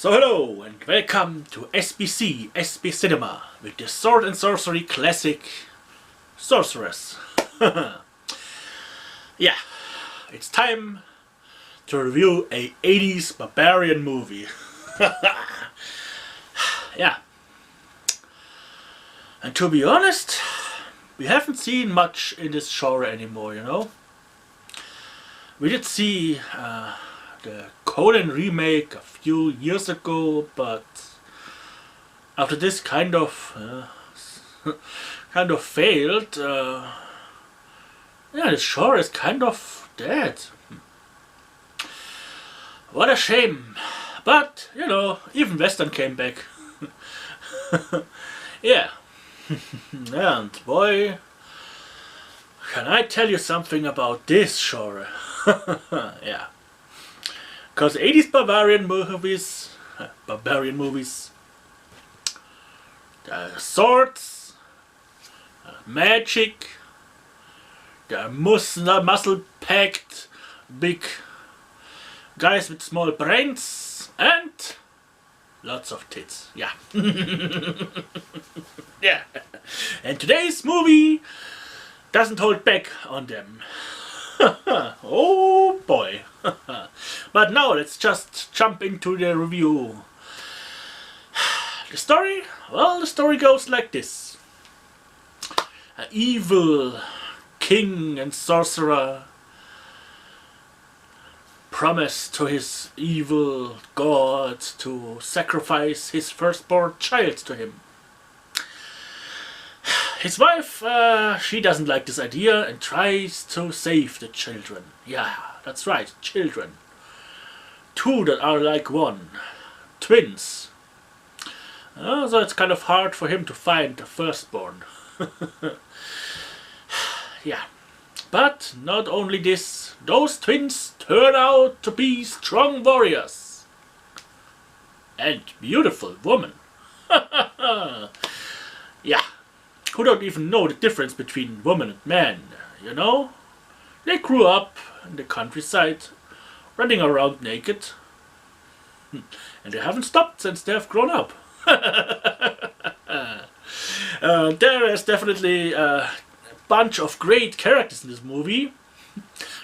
So hello and welcome to SB Cinema with the Sword and Sorcery classic Sorceress. Yeah, it's time to review a 80s barbarian movie. Yeah, and to be honest, we haven't seen much in this genre anymore, you know. We did see the Corman remake a few years ago, but after this kind of failed, yeah, this genre is kind of dead. What a shame. But, you know, even Western came back. Yeah. And boy, can I tell you something about this genre? Yeah. Because 80s barbarian movies, swords, magic, the muscle-packed big guys with small brains, and lots of tits. Yeah. Yeah. And today's movie doesn't hold back on them. Oh boy. But now let's just jump into the review. The story? Well, the story goes like this. An evil king and sorcerer promised to his evil god to sacrifice his firstborn child to him. His wife, she doesn't like this idea and tries to save the children. Yeah, that's right, children. Two that are like one. Twins. So it's kind of hard for him to find the firstborn. Yeah. But not only this, those twins turn out to be strong warriors. And beautiful women. Yeah. Who don't even know the difference between woman and man, you know? They grew up in the countryside, running around naked. And they haven't stopped since they have grown up. There is definitely a bunch of great characters in this movie.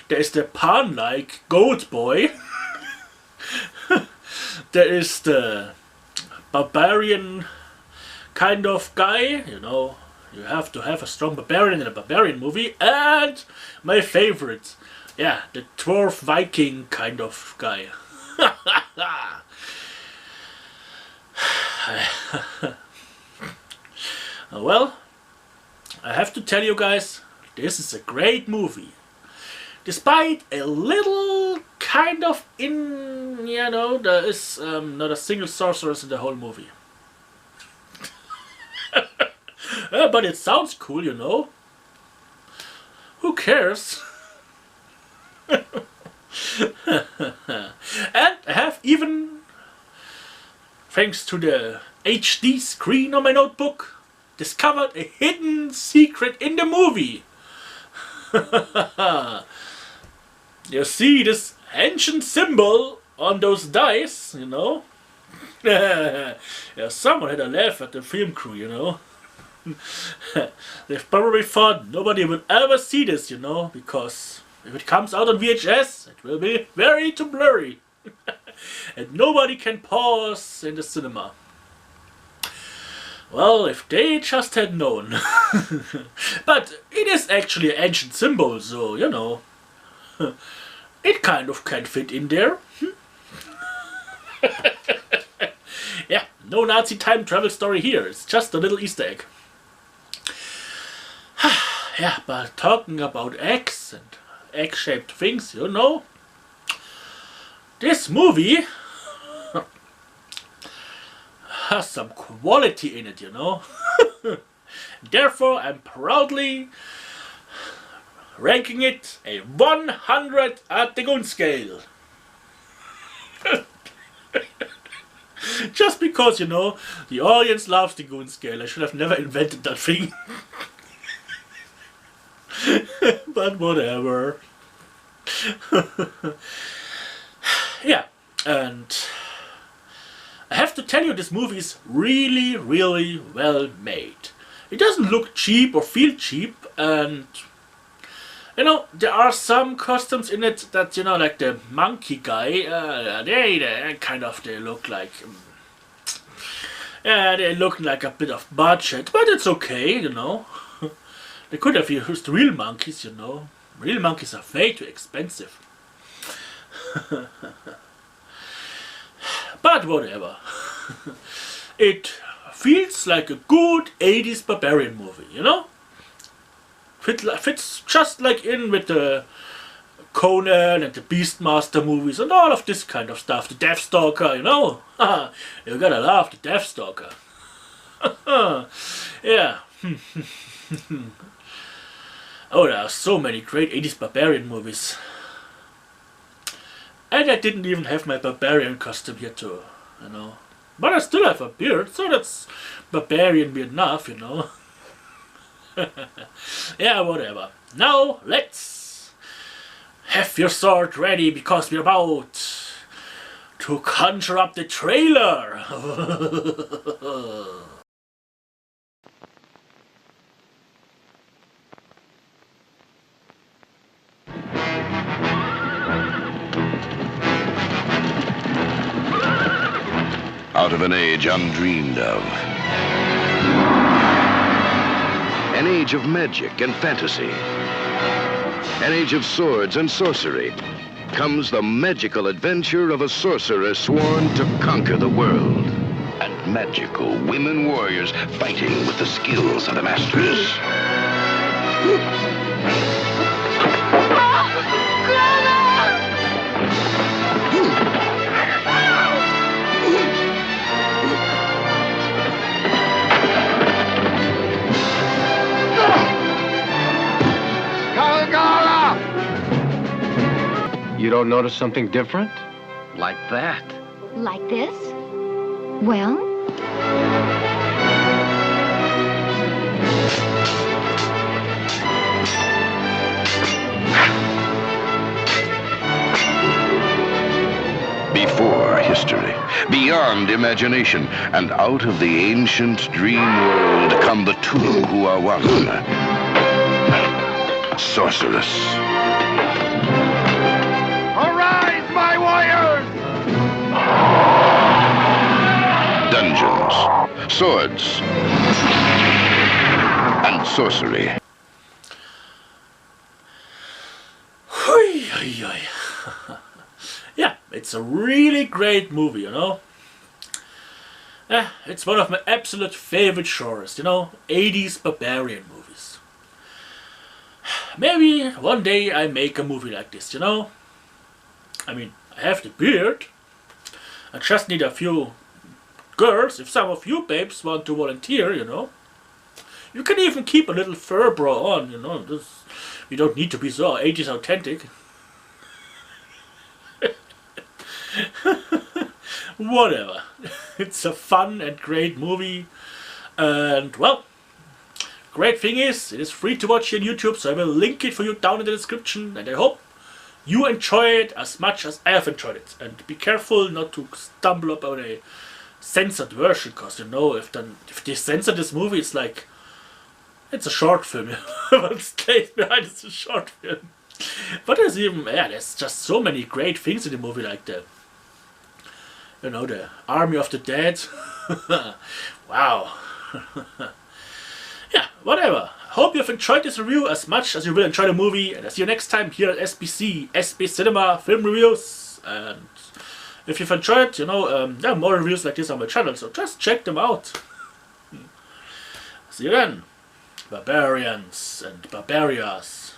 There is the Pan-like goat boy. There is the barbarian kind of guy, you know. You have to have a strong barbarian in a barbarian movie. And my favorite, yeah, the dwarf Viking kind of guy. Well, I have to tell you guys, this is a great movie. Despite a little kind of you know, there is not a single sorceress in the whole movie. But it sounds cool, you know. Who cares? And I have even, thanks to the HD screen on my notebook, discovered a hidden secret in the movie. You see this ancient symbol on those dice, you know? Yeah, someone had a laugh at the film crew, you know? They've probably thought nobody will ever see this, you know, because if it comes out on VHS, it will be very too blurry. And nobody can pause in the cinema. Well, if they just had known. But it is actually an ancient symbol, so, you know, it kind of can fit in there. Yeah, no Nazi time travel story here, it's just a little Easter egg. Yeah, but talking about eggs and egg-shaped things, you know, this movie has some quality in it, you know. Therefore, I'm proudly ranking it a 100 at the Gun scale. Just because, you know, the audience loves the Gun scale. I should have never invented that thing. But whatever. Yeah, and have to tell you, this movie is really, really well made. It doesn't look cheap or feel cheap, and you know, there are some costumes in it that, you know, like the monkey guy, they kind of, they look like, yeah, they look like a bit of budget, but it's okay, you know. They could have used real monkeys, you know. Real monkeys are way too expensive. But whatever. It feels like a good 80s barbarian movie, you know? Fits just like in with the Conan and the Beastmaster movies and all of this kind of stuff. The Deathstalker, you know? You gotta love the Deathstalker. Yeah. Oh, there are so many great 80s barbarian movies. And I didn't even have my barbarian costume here too, you know. But I still have a beard, so that's barbarian enough, you know. Yeah, whatever. Now, let's have your sword ready, because we're about to conjure up the trailer. Out of an age undreamed of. An age of magic and fantasy. An age of swords and sorcery. Comes the magical adventure of a sorceress sworn to conquer the world. And magical women warriors fighting with the skills of the masters. You don't notice something different? Like that. Like this? Well? Before history, beyond imagination, and out of the ancient dream world come the two who are one. Sorceress. Arise, my warriors! Dungeons, swords, and sorcery. Yeah, it's a really great movie, you know. It's one of my absolute favorite genres, you know, 80s barbarian movies. Maybe one day I make a movie like this, you know. I mean, I have the beard. I just need a few girls. If some of you babes want to volunteer, you know. You can even keep a little fur bra on, you know. You don't need to be so 80s authentic. Whatever. It's a fun and great movie. And, well, great thing is, it is free to watch here on YouTube, so I will link it for you down in the description. And I hope you enjoy it as much as I have enjoyed it. And be careful not to stumble upon a censored version, because, you know, if they censor this movie, it's like, it's a short film. What stays behind is a short film. But there's even, yeah, there's just so many great things in the movie, like the, you know, the Army of the Dead. Wow. Yeah, whatever. Hope you've enjoyed this review as much as you will enjoy the movie. And I'll see you next time here at SB Cinema Film Reviews. And if you've enjoyed, you know, there are more reviews like this on my channel, so just check them out. See you then, barbarians and barbarias.